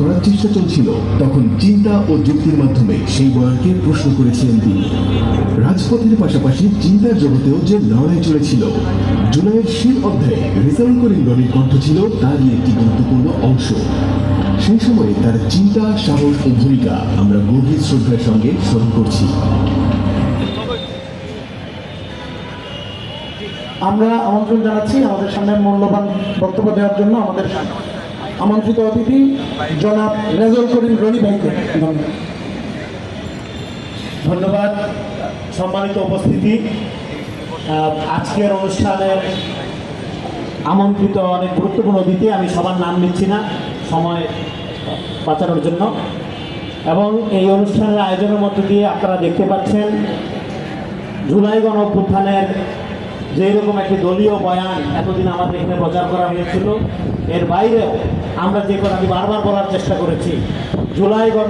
করার চেষ্টা চলছিল, তখন চিন্তা ও যুক্তির মাধ্যমে সেই বয়ানকে প্রশ্ন করেছিলেন তিনি। রাজপথের পাশাপাশি চিন্তার জগতেও যে লড়াই চলেছিল, জুলাইয়ের সেই অধ্যায়ে রেজাউল করিম রনির কণ্ঠ ছিল তারই একটি গুরুত্বপূর্ণ অংশ। সেই সময়ে তার চিন্তা, সাহস ও ভূমিকা আমরা গভীর শ্রদ্ধার সঙ্গে স্মরণ করছি। আমরা আমন্ত্রণ জানাচ্ছি আমাদের সামনে মূল্যবান বক্তব্য দেওয়ার জন্য আমাদের আমন্ত্রিত অতিথি জনাব রেজাউল করিম রনি ভাইকে। ধন্যবাদ। সম্মানিত উপস্থিতি, আজকের অনুষ্ঠানের আমন্ত্রিত অনেক গুরুত্বপূর্ণ অতিথি, আমি সবার নাম নিচ্ছি না সময় বাঁচানোর জন্য। এবং এই অনুষ্ঠানের আয়োজনের মধ্য দিয়ে আপনারা দেখতে পাচ্ছেন জুলাই গণ অভ্যুত্থানের যেই রকম একটি দলীয় বয়ান এতদিন আমাদের এখানে প্রচার করা হয়েছিল, এর বাইরেও আমরা যে কথা আমি বারবার বলার চেষ্টা করেছি, জুলাই গণ